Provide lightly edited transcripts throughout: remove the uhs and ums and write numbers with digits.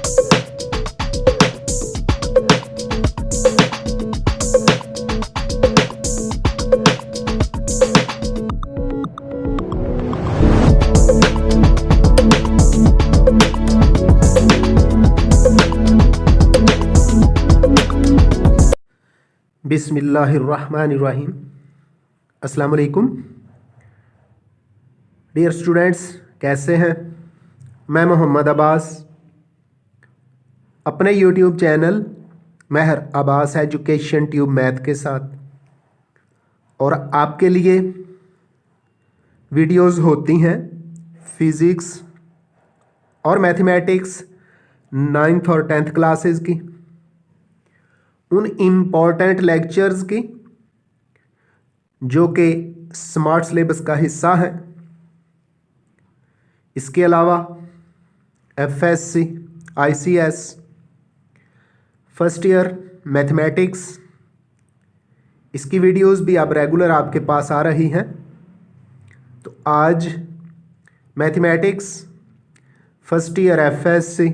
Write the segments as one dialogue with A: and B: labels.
A: बिस्मिल्लाहिर्रहमानिर्रहीम। अस्सलाम वालेकुम डियर स्टूडेंट्स, कैसे हैं? मैं मोहम्मद अब्बास अपने यूट्यूब चैनल महर अब्बास एजुकेशन ट्यूब मैथ के साथ और आपके लिए वीडियोस होती हैं फिज़िक्स और मैथमेटिक्स 9th और 10th क्लासेस की, उन इम्पॉर्टेंट लेक्चर्स की जो कि स्मार्ट सिलेबस का हिस्सा है। इसके अलावा FSC ICS first year mathematics, इसकी वीडियोस भी अब रेगुलर आपके पास आ रही हैं। तो आज mathematics first year FSC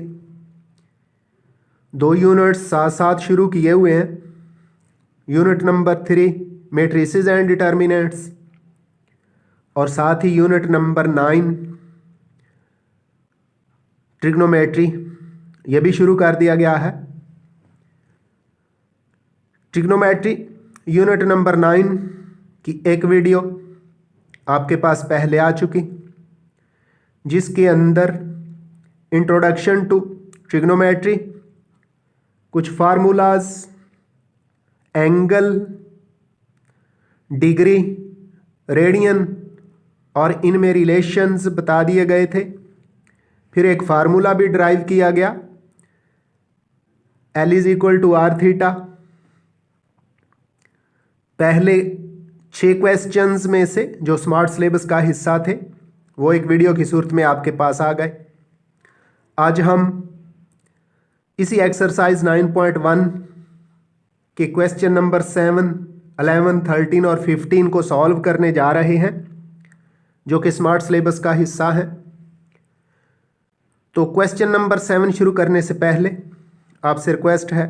A: 2 units साथ साथ शुरू किए हुए हैं। Unit number 3 matrices and determinants और साथ ही यूनिट नंबर 9 ट्रिग्नोमेट्री, यह भी शुरू कर दिया गया है। ट्रिग्नोमेट्री यूनिट नंबर 9 की एक वीडियो आपके पास पहले आ चुकी, जिसके अंदर इंट्रोडक्शन टू ट्रिग्नोमेट्री, कुछ फार्मूलाज, एंगल, डिग्री, रेडियन और इनमें रिलेशंस बता दिए गए थे। फिर एक फार्मूला भी ड्राइव किया गया, L = r थीटा। पहले 6 क्वेश्चंस में से जो स्मार्ट सिलेबस का हिस्सा थे वो एक वीडियो की सूरत में आपके पास आ गए। आज हम इसी एक्सरसाइज 9.1 के क्वेश्चन नंबर 7, 11, 13 और 15 को सॉल्व करने जा रहे हैं, जो कि स्मार्ट सिलेबस का हिस्सा है। तो क्वेश्चन नंबर 7 शुरू करने से पहले आपसे रिक्वेस्ट है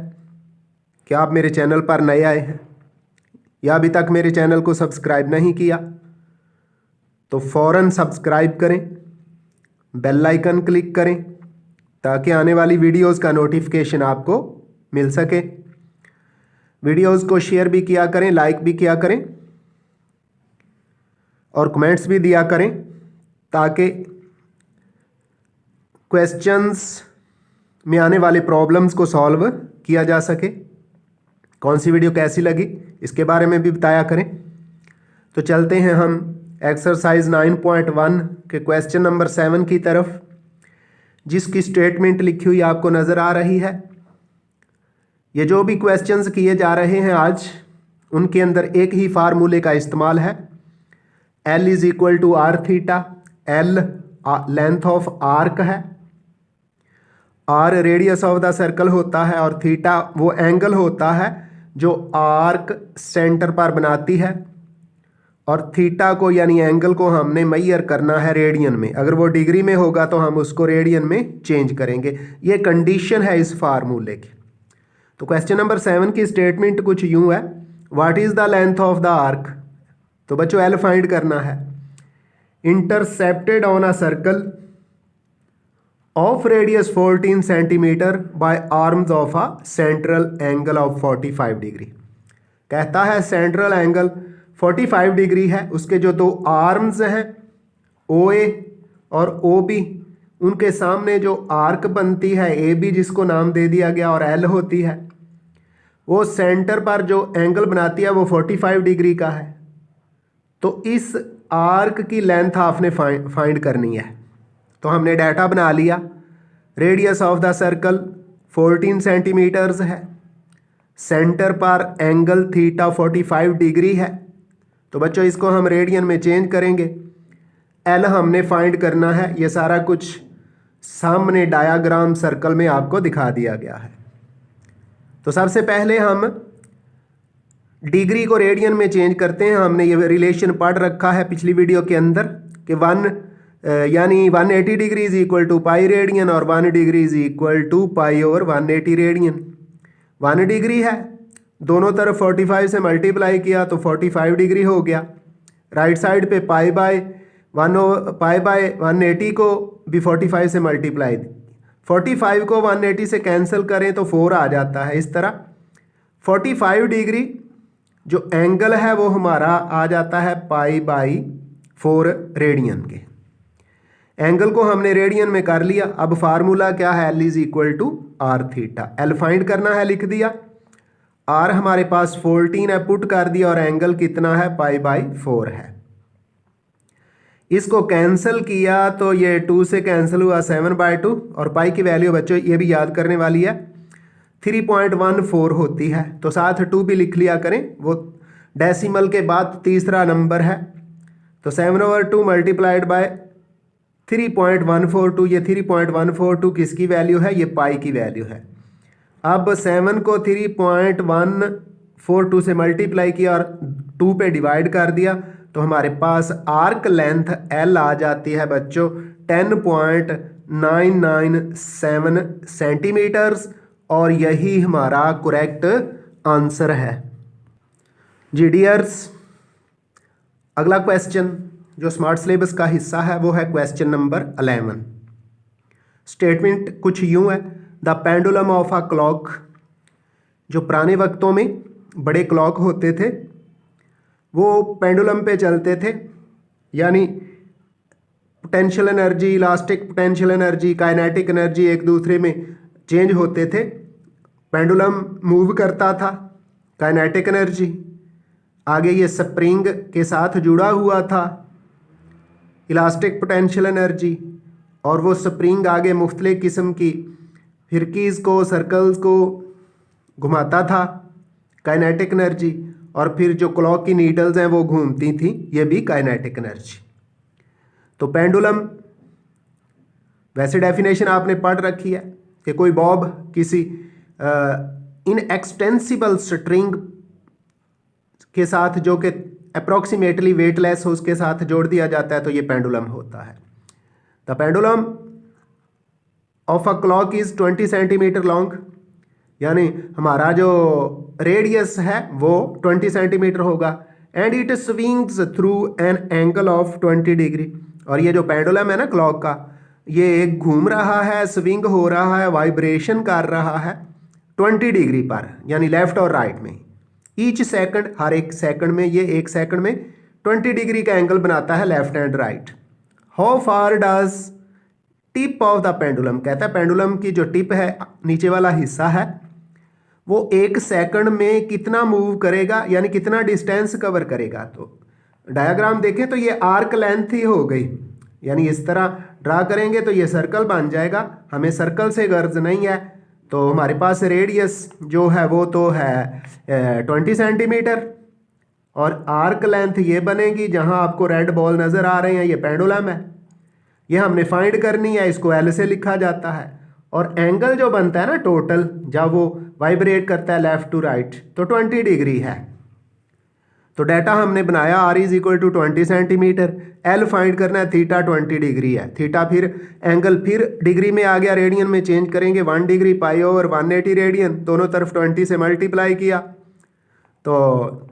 A: कि आप मेरे चैनल पर नए आए हैं या अभी तक मेरे चैनल को सब्सक्राइब नहीं किया तो फ़ौरन सब्सक्राइब करें, बेल आइकन क्लिक करें ताकि आने वाली वीडियोस का नोटिफिकेशन आपको मिल सके। वीडियोस को शेयर भी किया करें, लाइक भी किया करें और कमेंट्स भी दिया करें ताकि क्वेश्चंस में आने वाले प्रॉब्लम्स को सॉल्व किया जा सके। कौन सी वीडियो कैसी लगी इसके बारे में भी बताया करें। तो चलते हैं हम एक्सरसाइज 9.1 के क्वेश्चन नंबर 7 की तरफ, जिसकी स्टेटमेंट लिखी हुई आपको नज़र आ रही है। ये जो भी क्वेश्चंस किए जा रहे हैं आज, उनके अंदर एक ही फार्मूले का इस्तेमाल है। L = r theta. L length of arc है, R radius of the circle होता है और थीटा वो एंगल होता है जो आर्क सेंटर पर बनाती है। और थीटा को यानी एंगल को हमने मेजर करना है रेडियन में। अगर वो डिग्री में होगा तो हम उसको रेडियन में चेंज करेंगे। ये कंडीशन है इस फार्मूले की। तो क्वेश्चन नंबर 7 की स्टेटमेंट कुछ यूं है, what is the length of the arc. तो बच्चों L फाइंड करना है। Intercepted on a circle of radius 14 centimetre bye arms of a central angle of 45 degree. कहता है सेंट्रल एंगल 45 डिग्री है, उसके जो 2 आर्म्स हैं OA और OB, उनके सामने जो आर्क बनती है AB, जिसको नाम दे दिया गया, और L होती है, वो सेंटर पर जो एंगल बनाती है वो 45 डिग्री का है। तो इस आर्क की लेंथ आपने फाइंड करनी है। तो हमने डाटा बना लिया। Radius of the circle 14 centimetres है, सेंटर पर एंगल थीटा 45 डिग्री है। तो बच्चों इसको हम रेडियन में चेंज करेंगे। L हमने फाइंड करना है। ये सारा कुछ सामने डायाग्राम सर्कल में आपको दिखा दिया गया है। तो सबसे पहले हम डिग्री को रेडियन में चेंज करते हैं। हमने ये रिलेशन पढ़ रखा है पिछली वीडियो के अंदर कि 1 यानी 180 degree is equal to pi radian और 1 degree is equal to pi over 180 radian. 1 degree है, दोनों तरफ 45 से मल्टीप्लाई किया तो 45 डिग्री हो गया। राइट साइड पे पाई बाय 180 को भी 45 से मल्टीप्लाई, 45 को 180 से कैंसिल करें तो 4 आ जाता है। इस तरह 45 डिग्री जो एंगल है वो हमारा आ जाता है पाई बाई 4 रेडियन के। एंगल को हमने रेडियन में कर लिया। अब फार्मूला क्या है, L is equal to R theta. L find करना है, लिख दिया। आर हमारे पास 14 है, पुट कर दिया, और एंगल कितना है, पाई बाई 4 है। इसको कैंसिल किया तो ये 2 से कैंसिल हुआ, 7/2, और पाई की वैल्यू बच्चों ये भी याद करने वाली है 3.14 होती है, तो साथ 2 भी लिख लिया करें, वो डेसिमल के बाद तीसरा नंबर है। तो 7/2 मल्टीप्लाइड बाय 3.142, ये 3.142 किसकी वैल्यू है, ये पाई की वैल्यू है। अब 7 को 3.142 से मल्टीप्लाई किया और 2 पे डिवाइड कर दिया तो हमारे पास आर्क लेंथ एल आ जाती है बच्चों 10.997 सेंटीमीटर्स, और यही हमारा करेक्ट आंसर है। जी डियर्स, अगला क्वेश्चन जो स्मार्ट सिलेबस का हिस्सा है वो है क्वेश्चन नंबर 11। स्टेटमेंट कुछ यूं है, the pendulum of a clock. जो पुराने वक्तों में बड़े क्लॉक होते थे वो पेंडुलम पे चलते थे, यानी potential energy, elastic potential energy, kinetic energy एक दूसरे में चेंज होते थे। पेंडुलम मूव करता था, काइनेटिक एनर्जी, आगे ये स्प्रिंग के साथ जुड़ा हुआ था, इलास्टिक पोटेंशियल एनर्जी, और वो स्प्रिंग आगे मुख्तलिफ किस्म की फिरकीज़ को, सर्कल्स को घुमाता था, काइनेटिक एनर्जी, और फिर जो क्लॉक की नीडल्स हैं वो घूमती थी, ये भी काइनेटिक एनर्जी। तो पेंडुलम, वैसे डेफिनेशन आपने पढ़ रखी है कि कोई बॉब किसी इनएक्सटेंसिबल स्ट्रिंग के साथ जो कि अप्रॉक्सीमेटली वेटलेस हो उसके साथ जोड़ दिया जाता है तो ये पेंडुलम होता है। The pendulum of a clock is 20 centimetre long, यानी हमारा जो रेडियस है वो 20 सेंटीमीटर होगा, and it swings through an angle of 20 degree. और ये जो पेंडुलम है ना क्लॉक का, ये एक घूम रहा है, स्विंग हो रहा है, वाइब्रेशन कर रहा है 20 डिग्री पर, यानी लेफ्ट और राइट में। ईच सेकंड, हर एक सेकंड में, ये एक सेकंड में 20 डिग्री का एंगल बनाता है left and right. How far does tip of the pendulum, कहता है पेंडुलम की जो टिप है, नीचे वाला हिस्सा है, वो एक सेकंड में कितना मूव करेगा, यानी कितना डिस्टेंस कवर करेगा। तो डायग्राम देखें तो ये आर्क लेंथ ही हो गई, यानी इस तरह ड्रा करेंगे तो ये सर्कल बन जाएगा। हमें सर्कल से गर्ज नहीं है, तो हमारे पास रेडियस जो है वो तो है 20 सेंटीमीटर, और आर्क लेंथ ये बनेगी, जहां आपको रेड बॉल नज़र आ रहे हैं ये पेंडुलम है, ये हमने फाइंड करनी है, इसको एल से लिखा जाता है। और एंगल जो बनता है ना टोटल, जब वो वाइब्रेट करता है लेफ्ट टू राइट, तो 20 डिग्री है। तो डाटा हमने बनाया, R is equal to 20 centimetre, L find करना है, थीटा 20 डिग्री है। थीटा फिर एंगल फिर डिग्री में आ गया, रेडियन में चेंज करेंगे, 1 डिग्री पाई ओवर 180 रेडियन, दोनों तरफ 20 से मल्टीप्लाई किया तो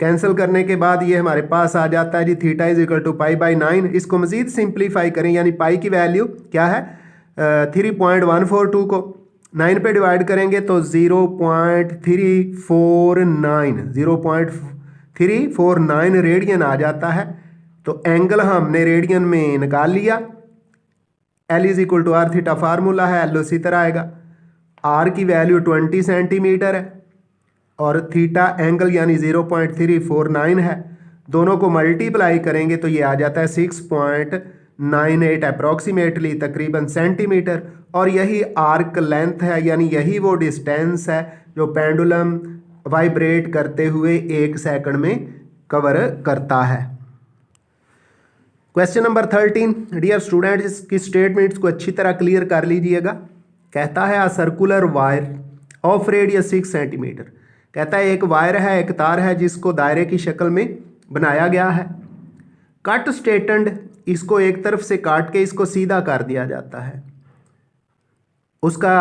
A: कैंसिल करने के बाद ये हमारे पास आ जाता है जी theta is equal to pi by 9। इसको मजीद सिंप्लीफाई करें, यानी पाई की वैल्यू क्या है 3.142 को 9 पे डिवाइड करेंगे तो 0.349 रेडियन आ जाता है। तो एंगल हमने रेडियन में निकाल लिया। L is equal to R theta formula है, एल उसी तरह आएगा। आर की वैल्यू 20 सेंटीमीटर है और थीटा एंगल यानी 0.349 है, दोनों को मल्टीप्लाई करेंगे तो ये आ जाता है 6.98 अप्रॉक्सीमेटली, तकरीबन सेंटीमीटर। और यही आर्क लेंथ है, यानी यही वो डिस्टेंस है जो पेंडुलम वाइब्रेट करते हुए 1 सेकंड में कवर करता है। क्वेश्चन नंबर 13, डियर स्टूडेंट्स, इसकी स्टेटमेंट्स को अच्छी तरह क्लियर कर लीजिएगा। कहता है a circular wire of radius 6 centimetre, कहता है एक वायर है, एक तार है जिसको दायरे की शक्ल में बनाया गया है। कट स्ट्रेटन्ड इसको एक तरफ से काट के इसको सीधा कर दिया जाता है। उसका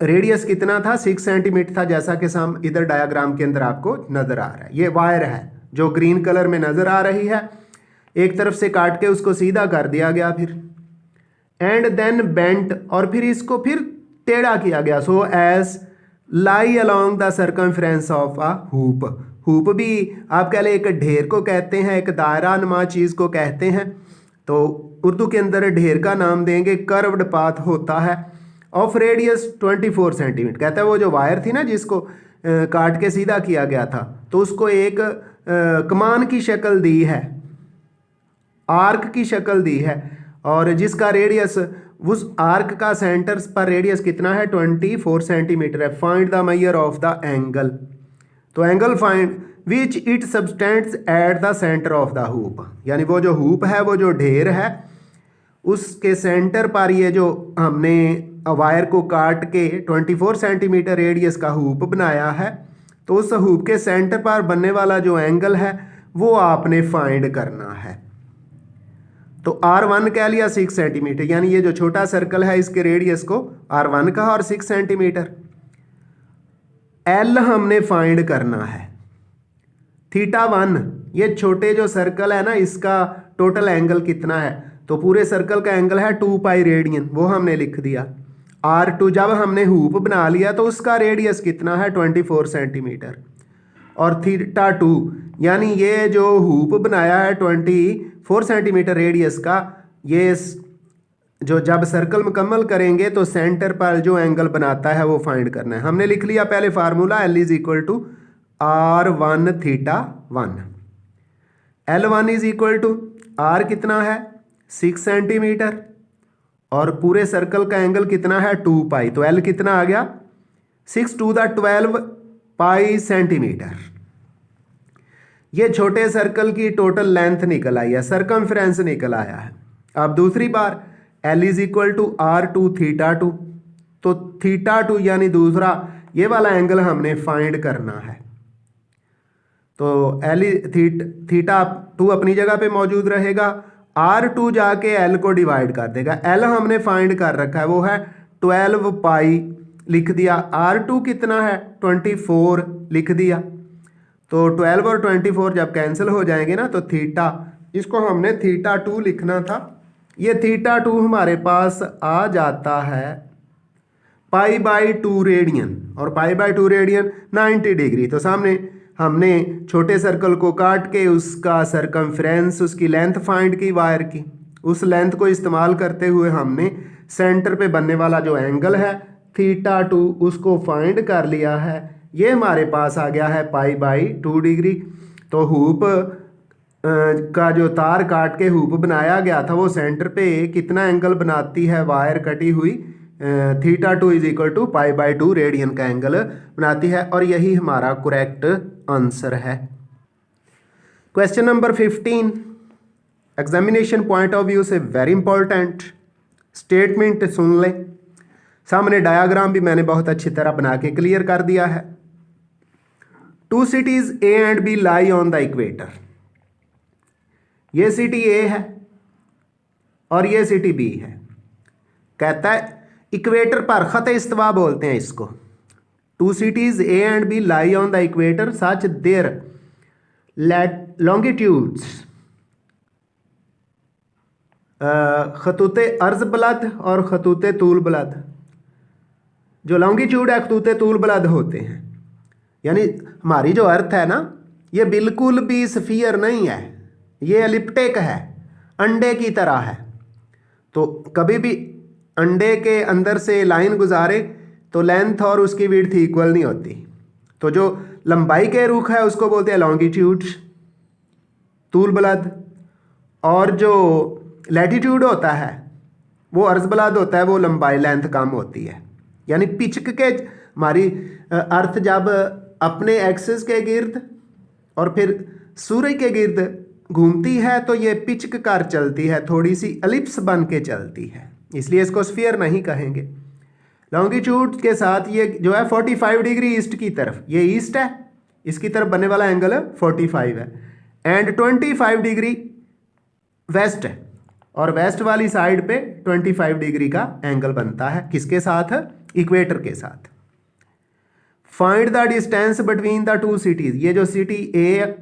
A: रेडियस कितना था? 6 सेंटीमीटर था, जैसा कि हम इधर डायग्राम के अंदर आपको नजर आ रहा है। ये वायर है जो ग्रीन कलर में नजर आ रही है, एक तरफ से काट के उसको सीधा कर दिया गया, फिर एंड देन बेंट, और फिर इसको फिर टेढ़ा किया गया, so as lie along the circumference of a hoop. Hoop भी आप कह लें एक ढेर को कहते हैं, एक दायरा नुमा चीज़ को कहते हैं। तो उर्दू के अंदर ढेर का नाम देंगे कर्व्ड पाथ होता है, ऑफ रेडियस 24 सेंटीमीटर। कहता है वो जो वायर थी ना जिसको काट के सीधा किया गया था, तो उसको एक कमान की शक्ल दी है, आर्क की शक्ल दी है, और जिसका रेडियस, उस आर्क का सेंटर पर रेडियस कितना है? 24 सेंटीमीटर है। Find the measure of the angle, तो angle find which it subtends at the centre of the hoop, यानी वो जो हुप है, वो जो ढेर है, उसके सेंटर पर ये जो हमने वायर को काट के 24 सेंटीमीटर रेडियस का हुप बनाया है, तो उस हुप के सेंटर पर बनने वाला जो एंगल है वो आपने फाइंड करना है। तो R1 कह लिया 6 सेंटीमीटर, यानी ये जो छोटा सर्कल है इसके रेडियस को R1 कहा और 6 सेंटीमीटर। L हमने फाइंड करना है। θ1, ये छोटे जो सर्कल है ना, इसका टोटल एंगल कितना है? तो पूरे सर्कल का एंगल है 2 पाई रेडियन, वो हमने लिख दिया। R2 जब हमने हुप बना लिया तो उसका रेडियस कितना है? 24 सेंटीमीटर। और θ2 यानी ये जो हुप बनाया है 24 सेंटीमीटर रेडियस का, ये जो जब सर्कल मुकम्मल करेंगे तो सेंटर पर जो एंगल बनाता है वो फाइंड करना है। हमने लिख लिया पहले formula, L is equal to R1 θ1। L1 is equal to R कितना है? 6 सेंटीमीटर, और पूरे सर्कल का एंगल कितना है? 2 पाई। तो L कितना आ गया? 6 टू द 12 पाई सेंटीमीटर। ये छोटे सर्कल की टोटल लेंथ निकल आई है, सर्कमफ्रेंस निकल आया है। अब दूसरी बार L is equal to R2 θ2, तो θ2 यानी दूसरा ये वाला एंगल हमने फाइंड करना है। तो θ2 अपनी जगह पे मौजूद रहेगा, R2 जाके L को डिवाइड कर देगा। L हमने फाइंड कर रखा है, वो है 12 पाई, लिख दिया। R2 कितना है? 24 लिख दिया। तो 12 और 24 जब कैंसिल हो जाएंगे ना, तो थीटा, इसको हमने θ2 लिखना था। ये θ2 हमारे पास आ जाता है π/2 रेडियन, और π/2 रेडियन 90 डिग्री। तो सामने हमने छोटे सर्कल को काट के उसका सरकमफ्रेंस, उसकी लेंथ फाइंड की वायर की, उस लेंथ को इस्तेमाल करते हुए हमने सेंटर पे बनने वाला जो एंगल है θ2 उसको फाइंड कर लिया है। ये हमारे पास आ गया है π/2 डिग्री। तो हुप का जो तार काट के हुप बनाया गया था वो सेंटर पे कितना एंगल बनाती है वायर कटी हुई? θ2 इज इक्वल टू π/2 रेडियन का एंगल बनाती है, और यही हमारा करेक्ट आंसर है। Question number 15, examination point of view से वेरी इंपॉर्टेंट स्टेटमेंट सुन लें। सामने डायग्राम भी मैंने बहुत अच्छी तरह बना के क्लियर कर दिया है। 2 cities A and B lie on the equator। ये सिटी A है और ये सिटी B है। कहता है इक्वेटर पर, खत इस्तवा बोलते हैं इसको। 2 cities A and B lie on the equator such their longitudes, खतूते अर्ज बलद और खतूते तूल बलद। जो लॉन्गिट्यूड है खतूते तूल बलद होते हैं, यानी हमारी जो अर्थ है ना, ये बिल्कुल भी स्फीयर नहीं है, ये एलिप्टिक है, अंडे की तरह है। तो कभी भी अंडे के अंदर से लाइन गुजारे तो लेंथ और उसकी विड्थ इक्वल नहीं होती। तो जो लंबाई के रुख है उसको बोलते हैं लॉन्गिट्यूड, तूल बलद, और जो लैटिट्यूड होता है वो अर्ज बलद होता है, वो लंबाई लेंथ कम होती है। यानी पिचक के हमारी अर्थ जब अपने एक्सिस के गिर्द और फिर सूर्य के गिर्द घूमती है तो ये पिचक कर चलती है, थोड़ी सी एलिप्स बन के चलती है, इसलिए इसको स्फीयर नहीं कहेंगे। लॉन्गिट्यूड के साथ ये जो है 45 डिग्री ईस्ट की तरफ, ये ईस्ट है, इसकी तरफ बनने वाला एंगल 45 है, एंड 25 डिग्री वेस्ट है, और वेस्ट वाली साइड पे 25 डिग्री का एंगल बनता है। किसके साथ? इक्वेटर के साथ। Find the distance between the two cities. ये जो सिटी ए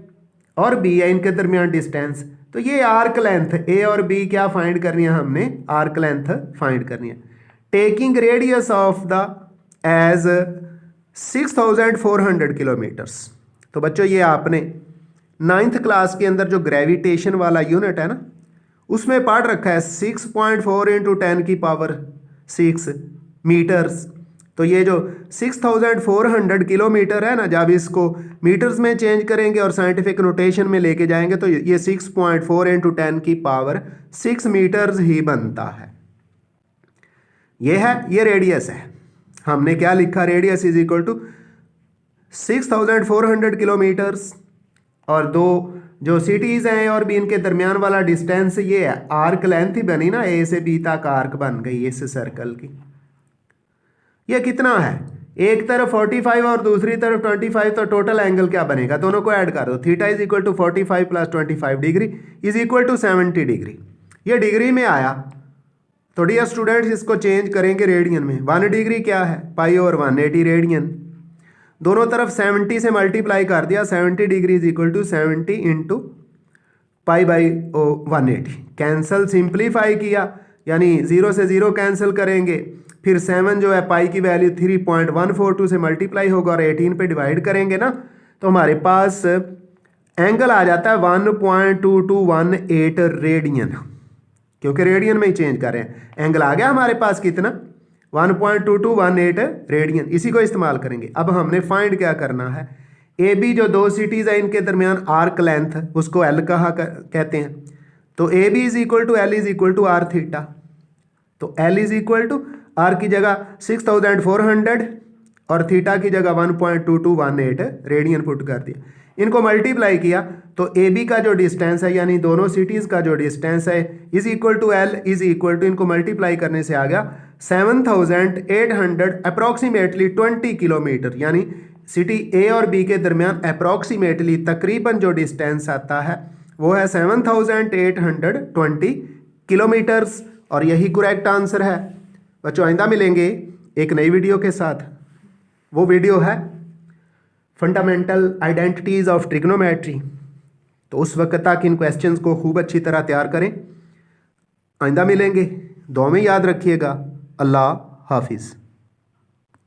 A: और बी है इनके दरमियान डिस्टेंस, तो ये आर्क लेंथ ए और बी क्या फाइंड करनी है हमने? आर्क लेंथ फाइंड करनी है। Taking radius of the edge 6400 kilometres. तो बच्चों ये आपने 9th क्लास के अंदर जो ग्रेविटेशन वाला यूनिट है ना, उसमें पढ़ रखा है 6.4 × 10⁶ मीटर्स। तो ये जो 6400 किलोमीटर है ना, जब इसको मीटर्स में चेंज करेंगे और साइंटिफिक नोटेशन में लेके जाएंगे तो ये 6.4 × 10⁶ मीटर्स ही बनता है। ये है, ये रेडियस है। हमने क्या लिखा? Radius is equal to 6400 kilometres. और दो जो सिटीज हैं ए और बी इनके दरमियान वाला डिस्टेंस ये है। आर्क लेंथ ही बनी ना, ए से बी तक आर्क बन गई इस सर्कल की। ये कितना है? एक तरफ 45 और दूसरी तरफ 25, तो टोटल एंगल क्या बनेगा? दोनों को ऐड कर दो। Theta is equal to 45 + 25 degree is equal to 70 degree. ये डिग्री में आया तो डियर स्टूडेंट्स इसको चेंज करेंगे रेडियन में। 1 डिग्री क्या है? π/180 रेडियन। दोनों तरफ 70 से मल्टीप्लाई कर दिया। 70 degree is equal to 70 × π/180। Cancel, simplify किया, यानी 0 से 0 कैंसिल करेंगे। फिर 7 जो है पाई की वैल्यू 3.142 से मल्टीप्लाई होगा और 18 पे डिवाइड करेंगे ना, तो हमारे पास एंगल आ जाता है 1.2218 रेडियन, क्योंकि रेडियन में ही चेंज कर रहे हैं। एंगल आ गया हमारे पास कितना? 1.2218 रेडियन। इसी को इस्तेमाल करेंगे। अब हमने फाइंड क्या करना है? ए बी जो दो सिटीज़ है इनके दरमियान आर्क लेंथ, उसको एल कहते हैं। तो A B is equal to L is equal to R theta. तो L is equal to R की जगह 6400 और थीटा की जगह 1.2218 रेडियन पुट कर दिया। इनको मल्टीप्लाई किया तो ए बी का जो डिस्टेंस है, यानी दोनों सिटीज़ का जो डिस्टेंस है, is equal to L is equal to, इनको मल्टीप्लाई करने से आ गया 7800 अप्रॉक्सीमेटली 20 किलोमीटर। यानी सिटी ए और बी के दरमियान अप्रॉक्सीमेटली तकरीबन जो डिस्टेंस आता है वो है 7820 किलोमीटर्स। और यही करेक्ट आंसर है। बच्चों आइंदा मिलेंगे एक नई वीडियो के साथ। वो वीडियो है फंडामेंटल आइडेंटिटीज़ ऑफ ट्रिग्नोमेट्री। तो उस वक्त तक इन क्वेश्चंस को खूब अच्छी तरह तैयार करें। आइंदा मिलेंगे। दुआ में याद रखिएगा। अल्लाह हाफिज़।